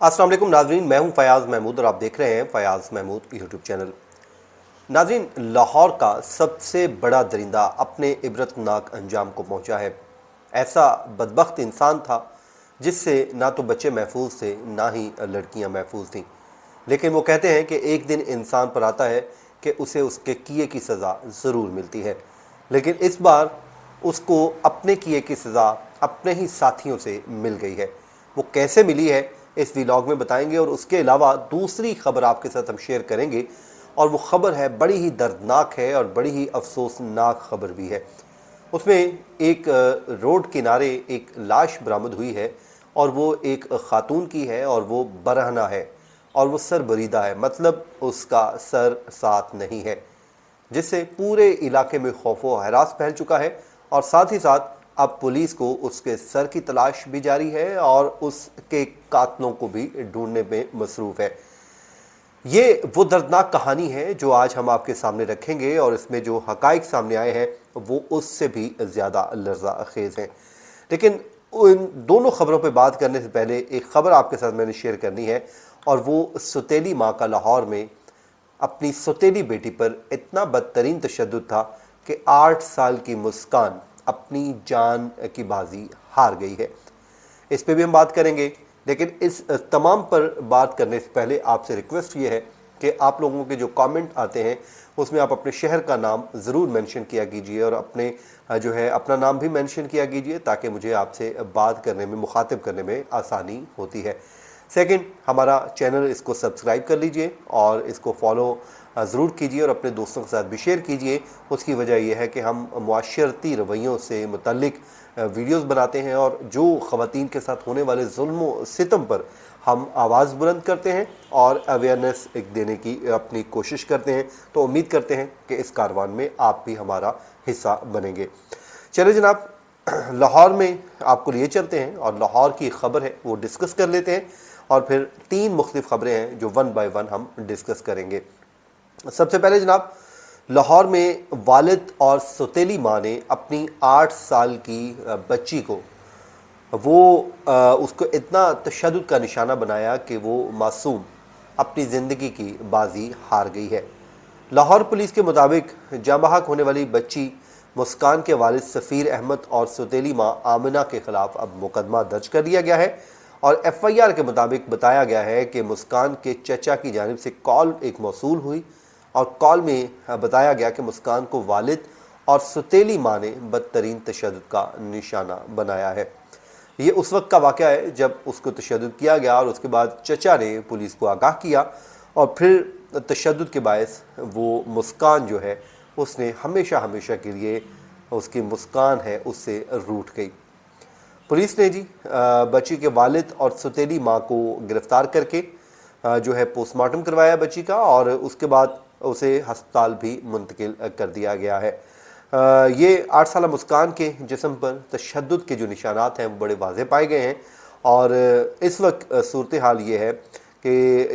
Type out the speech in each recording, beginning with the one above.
अस्सलाम वालेकुम नाजरीन, मैं हूं फयाज़ महमूद और आप देख रहे हैं फयाज़ महमूद यूट्यूब चैनल। नाजरीन, लाहौर का सबसे बड़ा दरिंदा अपने इबरतनाक अंजाम को पहुंचा है। ऐसा बदबख्त इंसान था जिससे ना तो बच्चे महफूज थे ना ही लड़कियां महफूज थीं। लेकिन वो कहते हैं कि एक दिन इंसान पर आता है कि उसे उसके किए की सज़ा ज़रूर मिलती है, लेकिन इस बार उसको अपने किए की सज़ा अपने ही साथियों से मिल गई है। वो कैसे मिली है इस व्लॉग में बताएंगे, और उसके अलावा दूसरी खबर आपके साथ हम शेयर करेंगे, और वो खबर है बड़ी ही दर्दनाक है और बड़ी ही अफसोसनाक खबर भी है। उसमें एक रोड किनारे एक लाश बरामद हुई है, और वो एक खातून की है, और वो बरहना है, और वो सर बरीदा है, मतलब उसका सर साथ नहीं है, जिससे पूरे इलाके में खौफ व हरास फैल चुका है। और साथ ही साथ अब पुलिस को उसके सर की तलाश भी जारी है और उसके कातलों को भी ढूंढने में मसरूफ़ है। ये वो दर्दनाक कहानी है जो आज हम आपके सामने रखेंगे, और इसमें जो हकाइक सामने आए हैं वो उससे भी ज़्यादा लर्ज़ाखेज़ हैं। लेकिन उन दोनों ख़बरों पे बात करने से पहले एक ख़बर आपके साथ मैंने शेयर करनी है, और वो सौतेली माँ का लाहौर में अपनी सौतेली बेटी पर इतना बदतरीन तशद्दुद था कि 8 साल की मुस्कान अपनी जान की बाजी हार गई है। इस पे भी हम बात करेंगे, लेकिन इस तमाम पर बात करने से पहले आपसे रिक्वेस्ट ये है कि आप लोगों के जो कमेंट आते हैं उसमें आप अपने शहर का नाम ज़रूर मेंशन किया कीजिए, और अपने जो है अपना नाम भी मेंशन किया कीजिए, ताकि मुझे आपसे बात करने में, मुखातिब करने में आसानी होती है। सेकंड, हमारा चैनल इसको सब्सक्राइब कर लीजिए और इसको फॉलो ज़रूर कीजिए, और अपने दोस्तों के साथ भी शेयर कीजिए। उसकी वजह यह है कि हम मुआशरती रवैयों से मुतल्लिक वीडियोस बनाते हैं, और जो ख़वातीन के साथ होने वाले जुल्म व सितम पर हम आवाज़ बुलंद करते हैं और अवेयरनेस देने की अपनी कोशिश करते हैं। तो उम्मीद करते हैं कि इस कारवान में आप भी हमारा हिस्सा बनेंगे। चलिए जनाब, लाहौर में आपको लिए चलते हैं और लाहौर की ख़बर है वो डिस्कस कर लेते हैं, और फिर 3 मुख्तलिफ़ ख़बरें हैं जो वन बाय वन हम डिस्कस करेंगे। सबसे पहले जनाब, लाहौर में वालिद और सौतेली माँ ने अपनी 8 साल की बच्ची को उसको इतना तशद्दुद का निशाना बनाया कि वो मासूम अपनी ज़िंदगी की बाजी हार गई है। लाहौर पुलिस के मुताबिक जाँ-बहक होने वाली बच्ची मुस्कान के वालिद सफ़ीर अहमद और सौतेली माँ आमिना के ख़िलाफ़ अब मुकदमा दर्ज कर लिया गया है, और FIR के मुताबिक बताया गया है कि मुस्कान के चचा की जानिब से कॉल एक मौसूल हुई, और कॉल में बताया गया कि मुस्कान को वालिद और सौतेली माँ ने बदतरीन तशद्दुद का निशाना बनाया है। ये उस वक्त का वाक़या है जब उसको तशद्दुद किया गया, और उसके बाद चचा ने पुलिस को आगाह किया, और फिर तशद्दुद के बायस वो मुस्कान जो है उसने हमेशा हमेशा के लिए, उसकी मुस्कान है उससे रूठ गई। पुलिस ने जी बच्ची के वालिद और सौतेली माँ को गिरफ़्तार करके जो है पोस्टमार्टम करवाया बच्ची का, और उसके बाद उसे हस्पताल भी मुंतकिल कर दिया गया है। ये 8 साला मुस्कान के जिस्म पर तशद्दुद के जो निशानात हैं वो बड़े वाज़ेह पाए गए हैं, और इस वक्त सूरत हाल ये है कि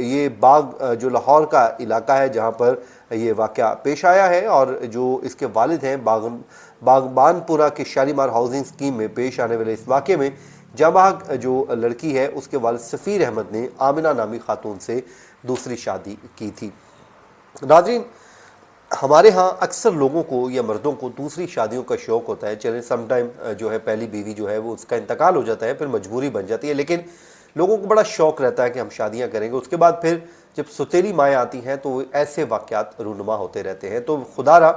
ये बाग जो लाहौर का इलाका है जहाँ पर ये वाक़या पेश आया है, और जो इसके वालिद हैं बागबानपुरा के शालीमार हाउसिंग स्कीम में पेश आने वाले इस वाक़े में जाँ-बहक जो लड़की है उसके वालिद सफ़ीर अहमद ने आमिना नामी खातून से दूसरी शादी की थी। नाज़रीन, हमारे यहाँ अक्सर लोगों को या मर्दों को दूसरी शादियों का शौक़ होता है। चलें, समटाइम जो है पहली बीवी जो है वो उसका इंतकाल हो जाता है, फिर मजबूरी बन जाती है, लेकिन लोगों को बड़ा शौक़ रहता है कि हम शादियाँ करेंगे। उसके बाद फिर जब सौतेली माएँ आती हैं तो ऐसे वाक़यात रूनुमा होते रहते हैं। तो खुदारा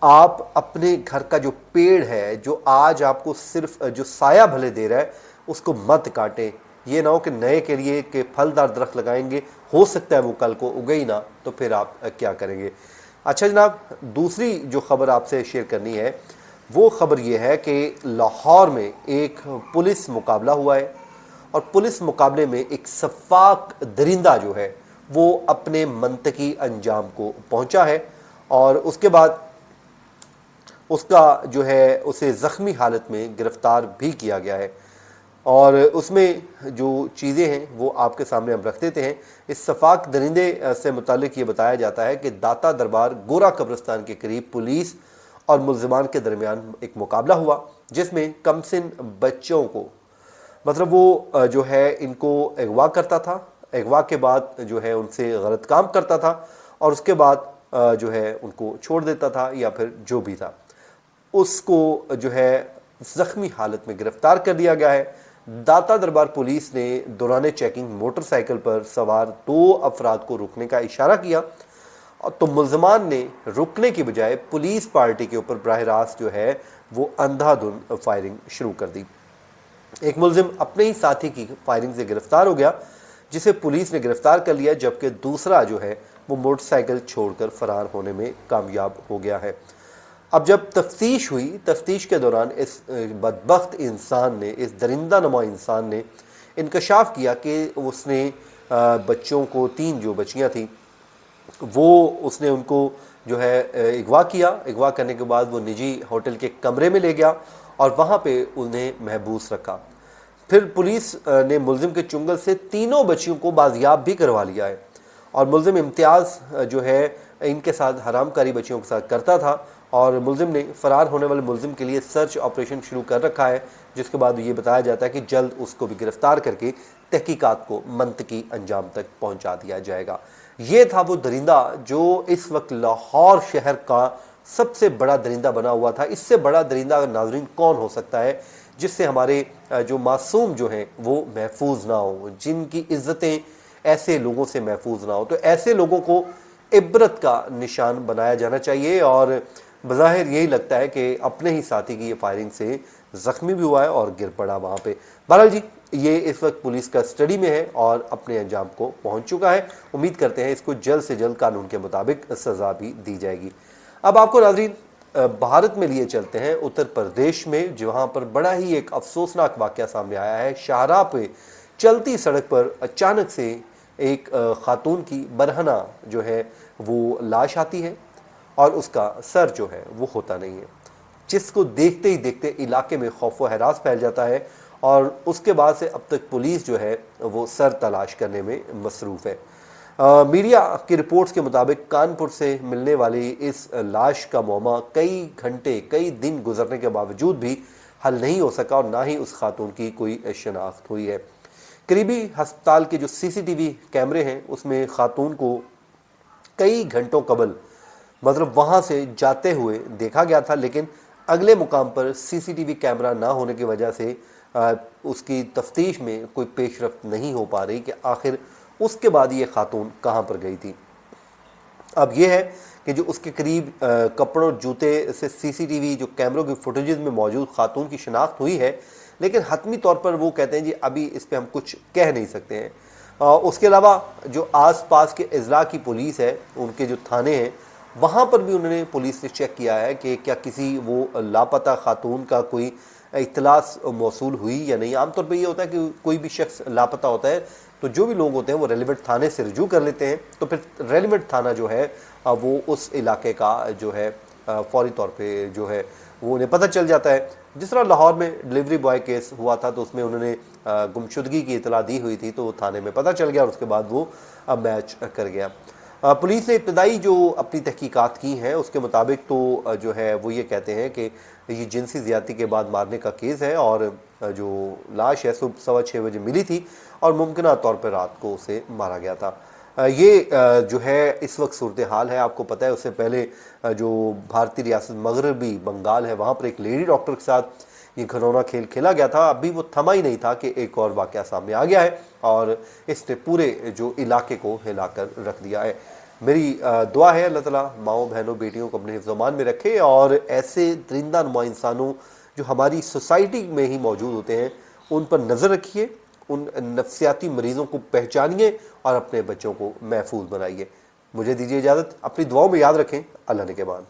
आप अपने घर का जो पेड़ है, जो आज आपको सिर्फ जो साया भले दे रहा है, उसको मत काटें। ये ना हो कि नए के लिए कि फलदार दरख्त लगाएंगे, हो सकता है वो कल को उगे ही ना, तो फिर आप क्या करेंगे। अच्छा जनाब, दूसरी जो ख़बर आपसे शेयर करनी है वो ख़बर ये है कि लाहौर में एक पुलिस मुकाबला हुआ है, और पुलिस मुकाबले में एक सफ़ाक दरिंदा जो है वो अपने मंतकी अंजाम को पहुंचा है, और उसके बाद उसका जो है उसे ज़ख्मी हालत में गिरफ़्तार भी किया गया है। और उसमें जो चीज़ें हैं वो आपके सामने हम रख देते हैं। इस सफ़ाक दरिंदे से मुतालिक ये बताया जाता है कि दाता दरबार गोरा कब्रिस्तान के करीब पुलिस और मुल्ज़िमान के दरमियान एक मुकाबला हुआ, जिसमें कमसिन बच्चों को مطلب وہ جو ہے ان کو اغوا کرتا تھا، اغوا کے بعد جو ہے ان سے غلط کام کرتا تھا اور اس کے بعد جو ہے ان کو چھوڑ دیتا تھا یا پھر جو بھی تھا۔ اس کو جو ہے زخمی حالت میں گرفتار کر لیا گیا ہے۔ داتا دربار پولیس نے دوران چیکنگ موٹر سائیکل پر سوار 2 افراد کو روکنے کا اشارہ کیا تو ملزمان نے رکنے کی بجائے پولیس پارٹی کے اوپر براہ راست جو ہے وہ اندھا دھند فائرنگ شروع کر دی۔ ایک ملزم اپنے ہی ساتھی کی فائرنگ سے گرفتار ہو گیا جسے پولیس نے گرفتار کر لیا، جبکہ دوسرا جو ہے وہ موٹر سائیکل چھوڑ کر فرار ہونے میں کامیاب ہو گیا ہے۔ اب جب تفتیش ہوئی، تفتیش کے دوران اس بدبخت انسان نے، اس درندہ نما انسان نے انکشاف کیا کہ اس نے بچوں کو 3 جو بچیاں تھیں وہ اس نے ان کو جو ہے اغوا کیا۔ اغوا کرنے کے بعد وہ نجی ہوٹل کے کمرے میں لے گیا اور وہاں پہ انہیں محبوس رکھا۔ پھر پولیس نے ملزم کے چنگل سے 3 بچیوں کو بازیاب بھی کروا لیا ہے اور ملزم امتیاز جو ہے ان کے ساتھ حرام کاری بچیوں کے ساتھ کرتا تھا اور ملزم نے فرار ہونے والے ملزم کے لیے سرچ آپریشن شروع کر رکھا ہے، جس کے بعد یہ بتایا جاتا ہے کہ جلد اس کو بھی گرفتار کر کے تحقیقات کو منطقی انجام تک پہنچا دیا جائے گا۔ یہ تھا وہ درندہ جو اس وقت لاہور شہر کا سب سے بڑا درندہ بنا ہوا تھا۔ اس سے بڑا درندہ ناظرین کون ہو سکتا ہے جس سے ہمارے جو معصوم جو ہیں وہ محفوظ نہ ہوں، جن کی عزتیں ایسے لوگوں سے محفوظ نہ ہو؟ تو ایسے لوگوں کو عبرت کا نشان بنایا جانا چاہیے اور بظاہر یہی لگتا ہے کہ اپنے ہی ساتھی کی یہ فائرنگ سے زخمی بھی ہوا ہے اور گر پڑا وہاں پہ۔ بہرحال جی، یہ اس وقت پولیس کا اسٹڈی میں ہے اور اپنے انجام کو پہنچ چکا ہے۔ امید کرتے ہیں اس کو جلد سے جلد قانون کے مطابق سزا بھی دی جائے گی۔ اب آپ کو ناظرین بھارت میں لیے چلتے ہیں، اتر پردیش میں، جہاں پر بڑا ہی ایک افسوسناک واقعہ سامنے آیا ہے۔ شاہراہ پہ چلتی سڑک پر اچانک سے ایک خاتون کی برہنہ جو ہے وہ لاش آتی ہے اور اس کا سر جو ہے وہ ہوتا نہیں ہے، جس کو دیکھتے ہی دیکھتے علاقے میں خوف و ہراس پھیل جاتا ہے اور اس کے بعد سے اب تک پولیس جو ہے وہ سر تلاش کرنے میں مصروف ہے۔ میڈیا کی رپورٹس کے مطابق کانپور سے ملنے والی اس لاش کا معمہ کئی گھنٹے کئی دن گزرنے کے باوجود بھی حل نہیں ہو سکا اور نہ ہی اس خاتون کی کوئی شناخت ہوئی ہے۔ قریبی ہسپتال کے جو CCTV کیمرے ہیں اس میں خاتون کو کئی گھنٹوں قبل مطلب وہاں سے جاتے ہوئے دیکھا گیا تھا، لیکن اگلے مقام پر CCTV کیمرہ نہ ہونے کی وجہ سے اس کی تفتیش میں کوئی پیش رفت نہیں ہو پا رہی کہ آخر اس کے بعد یہ خاتون کہاں پر گئی تھی۔ اب یہ ہے کہ جو اس کے قریب کپڑوں اور جوتے سے CCTV جو کیمروں کی فوٹیجز میں موجود خاتون کی شناخت ہوئی ہے، لیکن حتمی طور پر وہ کہتے ہیں جی ابھی اس پہ ہم کچھ کہہ نہیں سکتے ہیں۔ اس کے علاوہ جو آس پاس کے اضلاع کی پولیس ہے، ان کے جو تھانے ہیں، وہاں پر بھی انہوں نے پولیس نے چیک کیا ہے کہ کیا کسی وہ لاپتہ خاتون کا کوئی اطلاع موصول ہوئی یا نہیں۔ عام طور پہ یہ ہوتا ہے کہ کوئی بھی شخص لاپتہ ہوتا ہے تو جو بھی لوگ ہوتے ہیں وہ ریلیونٹ تھانے سے رجوع کر لیتے ہیں، تو پھر ریلیونٹ تھانہ جو ہے وہ اس علاقے کا جو ہے فوری طور پہ جو ہے وہ انہیں پتہ چل جاتا ہے۔ جس طرح لاہور میں ڈلیوری بوائے کیس ہوا تھا تو اس میں انہوں نے گمشدگی کی اطلاع دی ہوئی تھی، تو وہ تھانے میں پتہ چل گیا اور اس کے بعد وہ میچ کر گیا۔ پولیس نے ابتدائی جو اپنی تحقیقات کی ہیں اس کے مطابق تو جو ہے وہ یہ کہتے ہیں کہ یہ جنسی زیادتی کے بعد مارنے کا کیس ہے اور جو لاش ہے صبح 6:15 بجے ملی تھی اور ممکنہ طور پر رات کو اسے مارا گیا تھا۔ یہ جو ہے اس وقت صورتحال ہے۔ آپ کو پتہ ہے اس سے پہلے جو بھارتی ریاست مغربی بنگال ہے وہاں پر ایک لیڈی ڈاکٹر کے ساتھ یہ گھنونا کھیل کھیلا گیا تھا، ابھی وہ تھما ہی نہیں تھا کہ ایک اور واقعہ سامنے آ گیا ہے اور اس نے پورے جو علاقے کو ہلا کر رکھ دیا ہے۔ میری دعا ہے اللہ تعالیٰ ماؤں بہنوں بیٹیوں کو اپنے حفظ و امان میں رکھے اور ایسے درندہ نما انسانوں جو ہماری سوسائٹی میں ہی موجود ہوتے ہیں ان پر نظر رکھیے، ان نفسیاتی مریضوں کو پہچانیے اور اپنے بچوں کو محفوظ بنائیے۔ مجھے دیجیے اجازت، اپنی دعاؤں میں یاد رکھیں۔ اللہ نگہبان۔